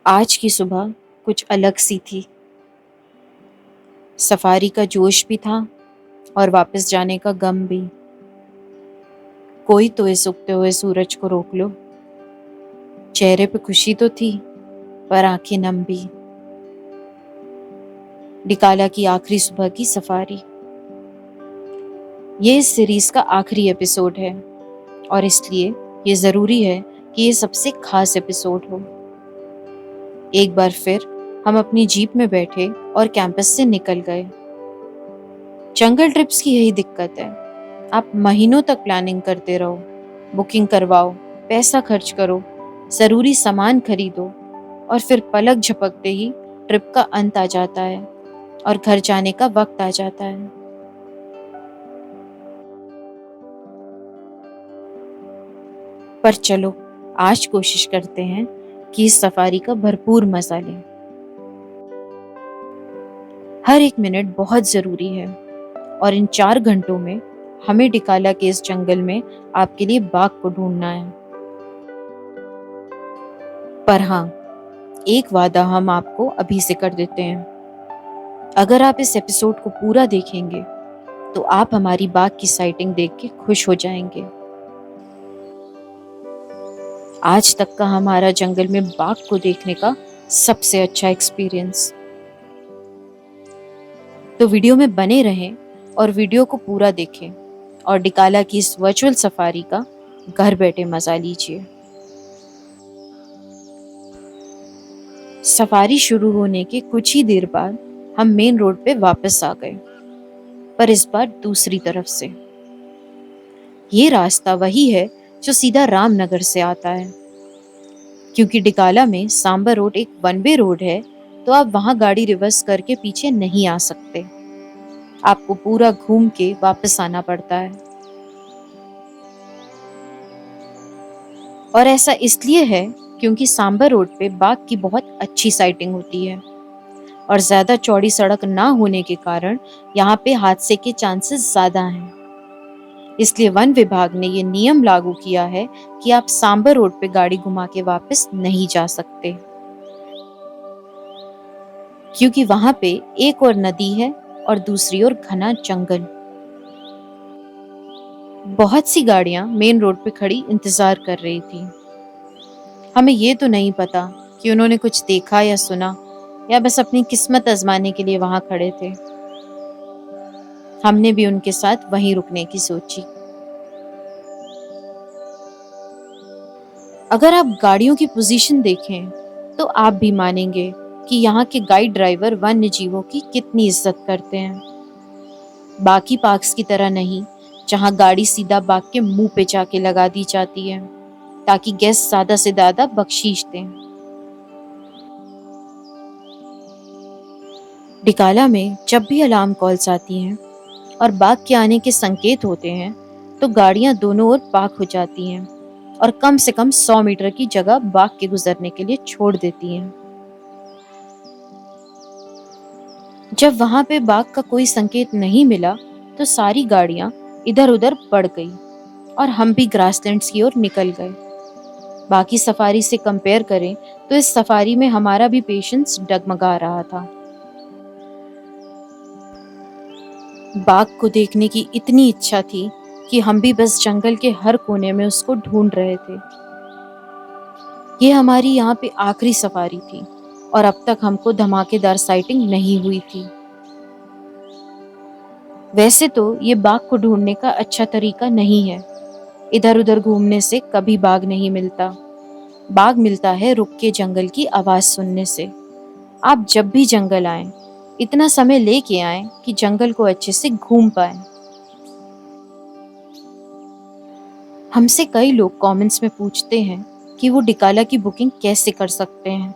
आज की सुबह कुछ अलग सी थी। सफारी का जोश भी था और वापस जाने का गम भी। कोई तो इस उगते हुए सूरज को रोक लो। चेहरे पे खुशी तो थी, पर आंखें नम भी। डिकाला की आखिरी सुबह की सफारी। ये इस सीरीज का आखिरी एपिसोड है और इसलिए ये जरूरी है कि ये सबसे खास एपिसोड हो। एक बार फिर हम अपनी जीप में बैठे और कैंपस से निकल गए। जंगल ट्रिप्स की यही दिक्कत है। आप महीनों तक प्लानिंग करते रहो, बुकिंग करवाओ, पैसा खर्च करो, जरूरी सामान खरीदो और फिर पलक झपकते ही ट्रिप का अंत आ जाता है और घर जाने का वक्त आ जाता है। पर चलो, आज कोशिश करते हैं कि इस सफारी का भरपूर मजा लें। हर एक मिनट बहुत जरूरी है और इन 4 घंटों में हमें डिकाला के इस जंगल में आपके लिए बाघ को ढूंढना है। पर हाँ, एक वादा हम आपको अभी से कर देते हैं। अगर आप इस एपिसोड को पूरा देखेंगे तो आप हमारी बाघ की साइटिंग देख के खुश हो जाएंगे। आज तक का हमारा जंगल में बाघ को देखने का सबसे अच्छा एक्सपीरियंस। तो वीडियो में बने रहें और वीडियो को पूरा देखें और डिकाला की इस वर्चुअल सफारी का घर बैठे मजा लीजिए। सफारी शुरू होने के कुछ ही देर बाद हम मेन रोड पे वापस आ गए, पर इस बार दूसरी तरफ से। ये रास्ता वही है जो सीधा रामनगर से आता है। क्योंकि डिकाला में सांबर रोड एक वन वे रोड है, तो आप वहां गाड़ी रिवर्स करके पीछे नहीं आ सकते। आपको पूरा घूम के वापस आना पड़ता है। और ऐसा इसलिए है क्योंकि सांबर रोड पे बाघ की बहुत अच्छी साइटिंग होती है और ज्यादा चौड़ी सड़क ना होने के कारण यहाँ पे हादसे के चांसेस ज्यादा हैं। इसलिए वन विभाग ने ये नियम लागू किया है कि आप सांबर रोड पे गाड़ी घुमा के वापस नहीं जा सकते, क्योंकि वहां पे एक और नदी है और दूसरी ओर घना जंगल। बहुत सी गाड़ियां मेन रोड पे खड़ी इंतजार कर रही थी। हमें ये तो नहीं पता कि उन्होंने कुछ देखा या सुना या बस अपनी किस्मत आजमाने के लिए वहां खड़े थे। हमने भी उनके साथ वहीं रुकने की सोची। अगर आप गाड़ियों की पोजीशन देखें तो आप भी मानेंगे कि यहाँ के गाइड ड्राइवर वन्य जीवों की कितनी इज्जत करते हैं। बाकी पार्क्स की तरह नहीं, जहाँ गाड़ी सीधा बाघ के मुंह पे जाके लगा दी जाती है ताकि गेस्ट ज्यादा से ज्यादा बख्शीश दें। डिकाला में जब भी अलार्म कॉल्स आती हैं और बाघ के आने के संकेत होते हैं, तो गाड़ियां दोनों ओर पार्क हो जाती हैं और कम से कम 100 मीटर की जगह बाघ के गुजरने के लिए छोड़ देती हैं। जब वहां पे बाघ का कोई संकेत नहीं मिला, तो सारी गाड़ियां इधर उधर बढ़ गई और हम भी ग्रासलैंड्स की ओर निकल गए। बाकी सफारी से कंपेयर करें तो इस सफारी में हमारा भी पेशेंस डगमगा रहा था। बाघ को देखने की इतनी इच्छा थी कि हम भी बस जंगल के हर कोने में उसको ढूंढ रहे थे। ये हमारी यहाँ पे आखिरी सफारी थी और अब तक हमको धमाकेदार साइटिंग नहीं हुई थी। वैसे तो ये बाघ को ढूंढने का अच्छा तरीका नहीं है। इधर उधर घूमने से कभी बाघ नहीं मिलता। बाघ मिलता है रुक के जंगल की आवाज सुनने से। आप जब भी जंगल आए, इतना समय लेके आए कि जंगल को अच्छे से घूम पाए। हमसे कई लोग कमेंट्स में पूछते हैं कि वो डिकाला की बुकिंग कैसे कर सकते हैं,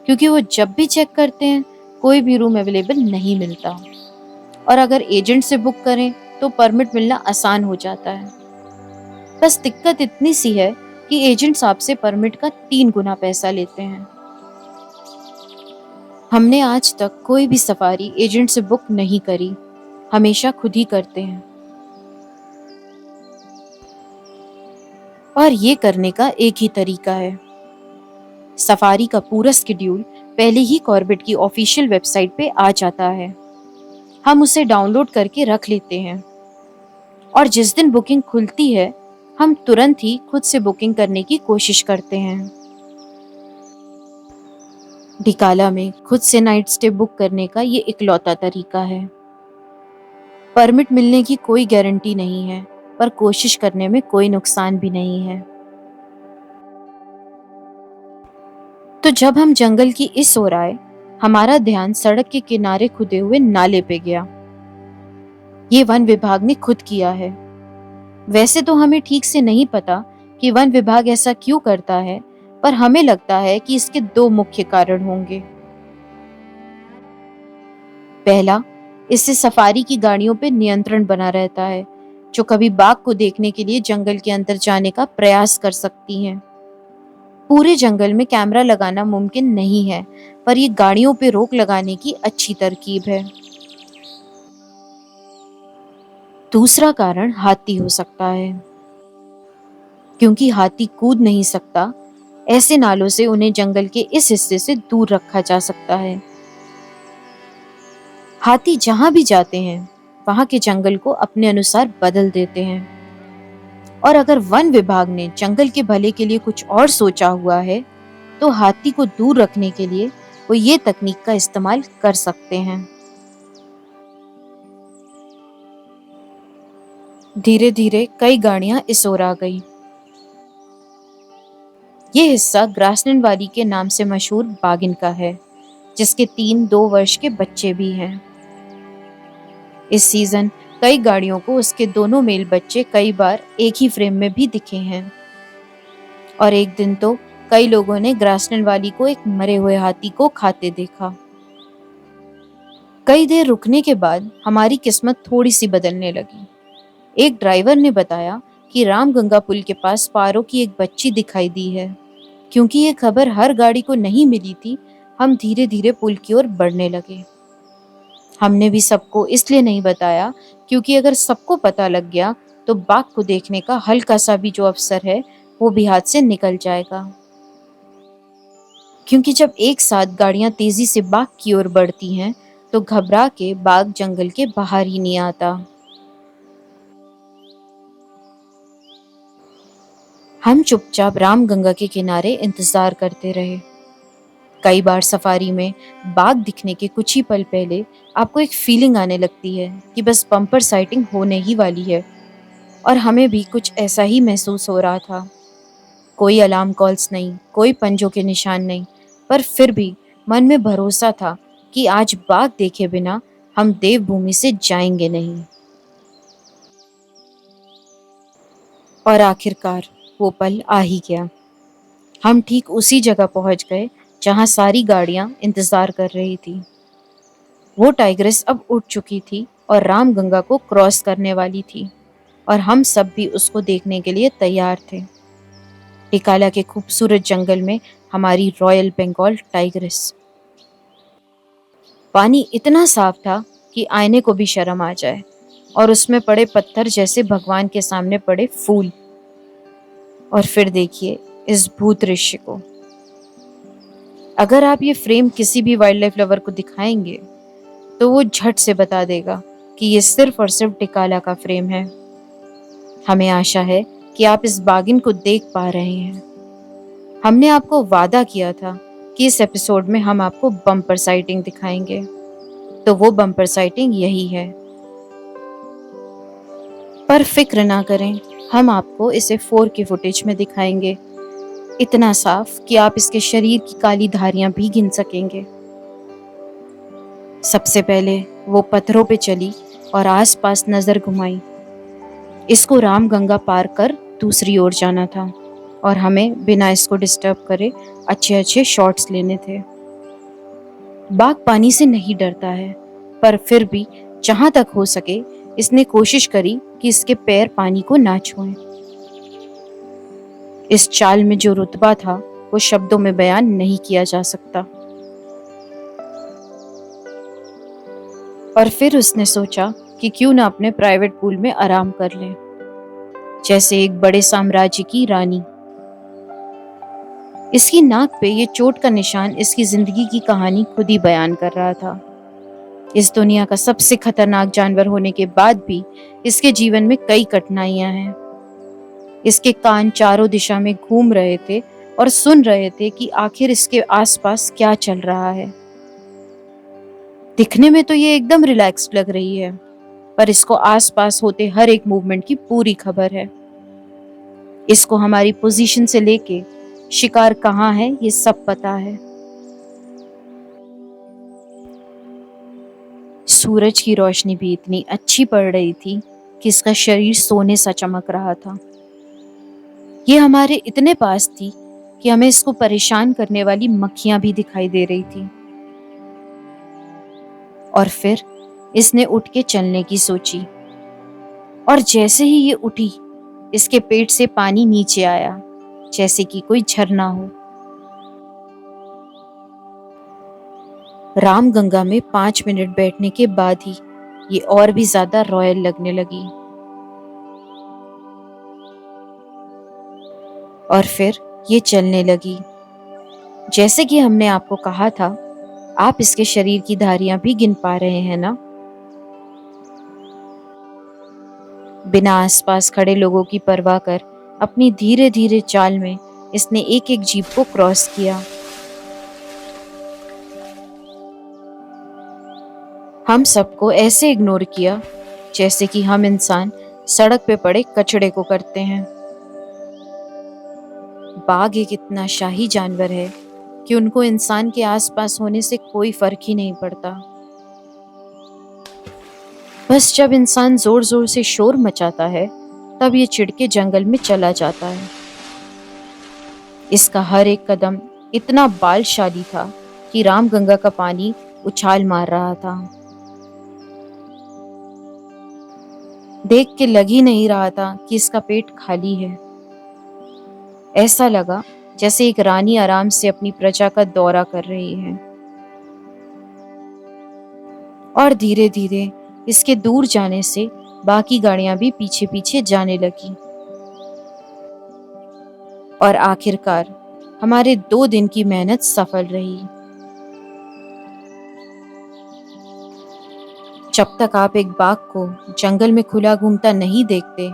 क्योंकि वो जब भी चेक करते हैं कोई भी रूम अवेलेबल नहीं मिलता और अगर एजेंट से बुक करें तो परमिट मिलना आसान हो जाता है। बस दिक्कत इतनी सी है कि एजेंट्स आपसे परमिट का 3 गुना पैसा लेते हैं। हमने आज तक कोई भी सफारी एजेंट से बुक नहीं करी, हमेशा खुद ही करते हैं। और ये करने का एक ही तरीका है, सफारी का पूरा शेड्यूल पहले ही कॉर्बेट की ऑफिशियल वेबसाइट पे आ जाता है। हम उसे डाउनलोड करके रख लेते हैं और जिस दिन बुकिंग खुलती है हम तुरंत ही खुद से बुकिंग करने की कोशिश करते हैं। ढिकाला में खुद से नाइट स्टे बुक करने का ये इकलौता तरीका है। परमिट मिलने की कोई गारंटी नहीं है, पर कोशिश करने में कोई नुकसान भी नहीं है। तो जब हम जंगल की इस ओर आए, हमारा ध्यान सड़क के किनारे खुदे हुए नाले पे गया। ये वन विभाग ने खुद किया है। वैसे तो हमें ठीक से नहीं पता कि वन विभाग ऐसा क्यों करता है, पर हमें लगता है कि इसके दो मुख्य कारण होंगे। पहला, इससे सफारी की गाड़ियों पर नियंत्रण बना रहता है, जो कभी बाघ को देखने के लिए जंगल के अंदर जाने का प्रयास कर सकती हैं। पूरे जंगल में कैमरा लगाना मुमकिन नहीं है, पर ये गाड़ियों पे रोक लगाने की अच्छी तरकीब है। दूसरा कारण हाथी हो सकता है। क्योंकि हाथी कूद नहीं सकता, ऐसे नालों से उन्हें जंगल के इस हिस्से से दूर रखा जा सकता है। हाथी जहां भी जाते हैं, वहां के जंगल को अपने अनुसार बदल देते हैं। और अगर वन विभाग ने जंगल के भले के लिए कुछ और सोचा हुआ है, तो हाथी को दूर रखने के लिए वो ये तकनीक का इस्तेमाल कर सकते हैं। धीरे धीरे कई गाड़ियां इस ओर आ गई। ये हिस्सा ग्रासलैंड वाली के नाम से मशहूर बागिन का है, जिसके 3 2 वर्ष के बच्चे भी हैं। इस सीजन कई गाड़ियों को उसके दोनों मेल बच्चे कई बार एक ही फ्रेम में भी दिखे हैं। और एक दिन तो कई लोगों ने ग्रासलैंड वाली को एक मरे हुए हाथी को खाते देखा। कई देर रुकने के बाद हमारी किस्मत थोड़ी सी बदलने लगी। एक ड्राइवर ने बताया कि रामगंगा पुल के पास पारों की एक बच्ची दिखाई दी है। क्योंकि ये खबर हर गाड़ी को नहीं मिली थी, हम धीरे धीरे पुल की ओर बढ़ने लगे। हमने भी सबको इसलिए नहीं बताया, क्योंकि अगर सबको पता लग गया तो बाघ को देखने का हल्का सा भी जो अवसर है वो भी हाथ से निकल जाएगा। क्योंकि जब एक साथ गाड़ियां तेजी से बाघ की ओर बढ़ती हैं, तो घबरा के बाघ जंगल के बाहर ही नहीं आता। हम चुपचाप रामगंगा के किनारे इंतजार करते रहे। कई बार सफारी में बाघ दिखने के कुछ ही पल पहले आपको एक फीलिंग आने लगती है कि बस बम्पर साइटिंग होने ही वाली है। और हमें भी कुछ ऐसा ही महसूस हो रहा था। कोई अलार्म कॉल्स नहीं, कोई पंजों के निशान नहीं, पर फिर भी मन में भरोसा था कि आज बाघ देखे बिना हम देवभूमि से जाएंगे नहीं। और आखिरकार वो पल आ ही गया। हम ठीक उसी जगह पहुंच गए जहां सारी गाड़ियां इंतजार कर रही थी। वो टाइग्रेस अब उठ चुकी थी और रामगंगा को क्रॉस करने वाली थी, और हम सब भी उसको देखने के लिए तैयार थे। टिकाला के खूबसूरत जंगल में हमारी रॉयल बंगाल टाइग्रेस। पानी इतना साफ था कि आईने को भी शर्म आ जाए, और उसमें पड़े पत्थर जैसे भगवान के सामने पड़े फूल। और फिर देखिए इस भूत दृश्य को। अगर आप ये फ्रेम किसी भी वाइल्ड लाइफ लवर को दिखाएंगे, तो वो झट से बता देगा कि ये सिर्फ और सिर्फ टिकाला का फ्रेम है। हमें आशा है कि आप इस बागिन को देख पा रहे हैं। हमने आपको वादा किया था कि इस एपिसोड में हम आपको बम्पर साइटिंग दिखाएंगे, तो वो बम्पर साइटिंग यही है। पर फिक्र ना करें, हम आपको इसे 4K फुटेज में दिखाएंगे, इतना साफ कि आप इसके शरीर की काली धारियां भी गिन सकेंगे। सबसे पहले वो पत्थरों पे चली और आसपास नजर घुमाई। इसको रामगंगा पार कर दूसरी ओर जाना था, और हमें बिना इसको डिस्टर्ब करे अच्छे अच्छे शॉट्स लेने थे। बाघ पानी से नहीं डरता है, पर फिर भी जहां तक हो सके इसने कोशिश करी कि इसके पैर पानी को ना छुएं। इस चाल में जो रुतबा था वो शब्दों में बयान नहीं किया जा सकता। और फिर उसने सोचा कि क्यों ना अपने प्राइवेट पूल में आराम कर ले, जैसे एक बड़े साम्राज्य की रानी। इसकी नाक पे ये चोट का निशान इसकी जिंदगी की कहानी खुद ही बयान कर रहा था। इस दुनिया का सबसे खतरनाक जानवर होने के बाद भी इसके जीवन में कई कठिनाइयां हैं। इसके कान चारों दिशा में घूम रहे थे और सुन रहे थे कि आखिर इसके आसपास क्या चल रहा है। दिखने में तो ये एकदम रिलैक्स्ड लग रही है, पर इसको आसपास होते हर एक मूवमेंट की पूरी खबर है। इसको हमारी पोजीशन से लेके शिकार कहाँ है ये सब पता है। सूरज की रोशनी भी इतनी अच्छी पड़ रही थी कि इसका शरीर सोने सा चमक रहा था। ये हमारे इतने पास थी कि हमें इसको परेशान करने वाली मक्खियां भी दिखाई दे रही थी। और फिर इसने उठ के चलने की सोची, और जैसे ही ये उठी इसके पेट से पानी नीचे आया, जैसे कि कोई झरना हो। रामगंगा में 5 मिनट बैठने के बाद ही ये और भी ज्यादा रॉयल लगने लगी। और फिर ये चलने लगी। जैसे कि हमने आपको कहा था, आप इसके शरीर की धारियां भी गिन पा रहे हैं ना। बिना आसपास खड़े लोगों की परवाह कर अपनी धीरे धीरे चाल में इसने एक एक जीप को क्रॉस किया। हम सबको ऐसे इग्नोर किया जैसे कि हम इंसान सड़क पे पड़े कचड़े को करते हैं। बाघ एक इतना शाही जानवर है कि उनको इंसान के आसपास होने से कोई फर्क ही नहीं पड़ता। बस जब इंसान जोर जोर से शोर मचाता है तब ये चिढ़ के जंगल में चला जाता है। इसका हर एक कदम इतना बालशाली था कि रामगंगा का पानी उछाल मार रहा था। देख के लग ही नहीं रहा था कि इसका पेट खाली है। ऐसा लगा जैसे एक रानी आराम से अपनी प्रजा का दौरा कर रही है। और धीरे धीरे इसके दूर जाने से बाकी गाड़ियां भी पीछे पीछे जाने लगी। और आखिरकार हमारे 2 दिन की मेहनत सफल रही। जब तक आप एक बाघ को जंगल में खुला घूमता नहीं देखते,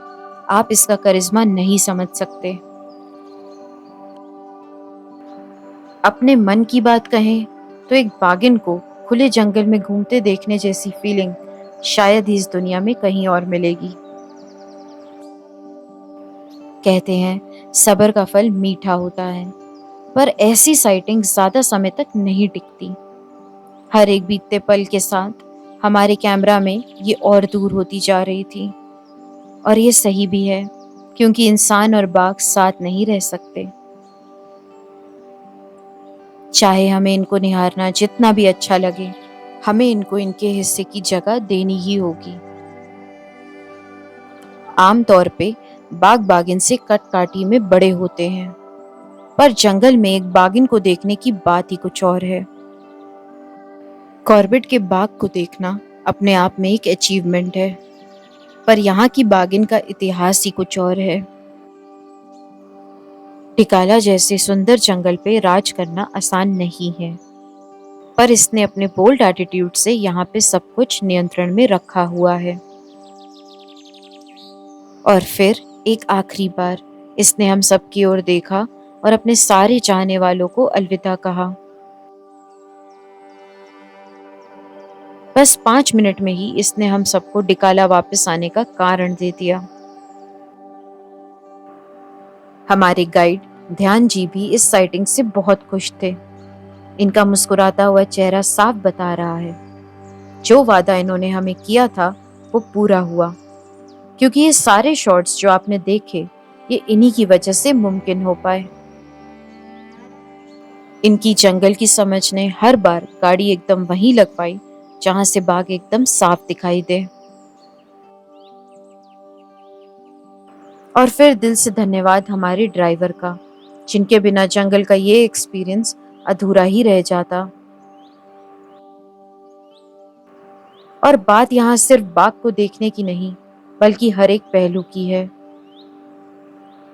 आप इसका करिश्मा नहीं समझ सकते। अपने मन की बात कहें तो एक बाघिन को खुले जंगल में घूमते देखने जैसी फीलिंग शायद ही इस दुनिया में कहीं और मिलेगी। कहते हैं सब्र का फल मीठा होता है, पर ऐसी साइटिंग ज्यादा समय तक नहीं टिकती। हर एक बीतते पल के साथ हमारे कैमरा में ये और दूर होती जा रही थी। और ये सही भी है, क्योंकि इंसान और बाघ साथ नहीं रह सकते। चाहे हमें इनको निहारना जितना भी अच्छा लगे, हमें इनको इनके हिस्से की जगह देनी ही होगी। आमतौर पे बाघ बाघिन से कटकाठी में बड़े होते हैं, पर जंगल में एक बाघिन को देखने की बात ही कुछ और है। कॉर्बेट के बाघ को देखना अपने आप में एक अचीवमेंट है, पर यहाँ की बाघिन का इतिहास ही कुछ और है। टिकाला जैसे सुंदर जंगल पे राज करना आसान नहीं है, पर इसने अपने बोल्ड एटीट्यूड से यहाँ पे सब कुछ नियंत्रण में रखा हुआ है। और फिर एक आखिरी बार इसने हम सब की ओर देखा और अपने सारे चाहने वालों को अलविदा कहा। बस 5 मिनट में ही इसने हम सबको डिकाला वापस आने का कारण दे दिया। हमारे गाइड ध्यान जी भी इस साइटिंग से बहुत खुश थे। इनका मुस्कुराता हुआ चेहरा साफ बता रहा है जो वादा इन्होंने हमें किया था वो पूरा हुआ, क्योंकि ये सारे शॉट्स जो आपने देखे ये इन्हीं की वजह से मुमकिन हो पाए। इनकी जंगल की समझ ने हर बार गाड़ी एकदम वहीं लगवाई जहां से बाघ एकदम साफ दिखाई दे। और फिर दिल से धन्यवाद हमारे ड्राइवर का, जिनके बिना जंगल का ये एक्सपीरियंस अधूरा ही रह जाता। और बात यहाँ सिर्फ बाघ को देखने की नहीं, बल्कि हर एक पहलू की है।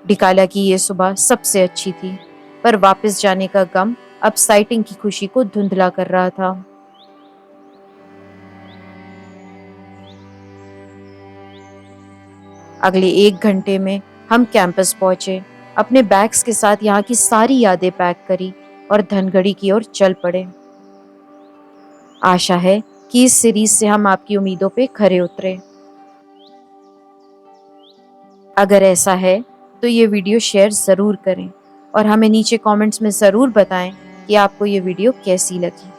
डिकाला की ये सुबह सबसे अच्छी थी, पर वापस जाने का गम अब साइटिंग की खुशी को धुंधला कर रहा था। अगले 1 घंटे में हम कैंपस पहुंचे, अपने बैग्स के साथ यहाँ की सारी यादें पैक करी और धनगढ़ी की ओर चल पड़े। आशा है कि इस सीरीज से हम आपकी उम्मीदों पे खरे उतरे। अगर ऐसा है तो ये वीडियो शेयर ज़रूर करें और हमें नीचे कमेंट्स में ज़रूर बताएं कि आपको ये वीडियो कैसी लगी।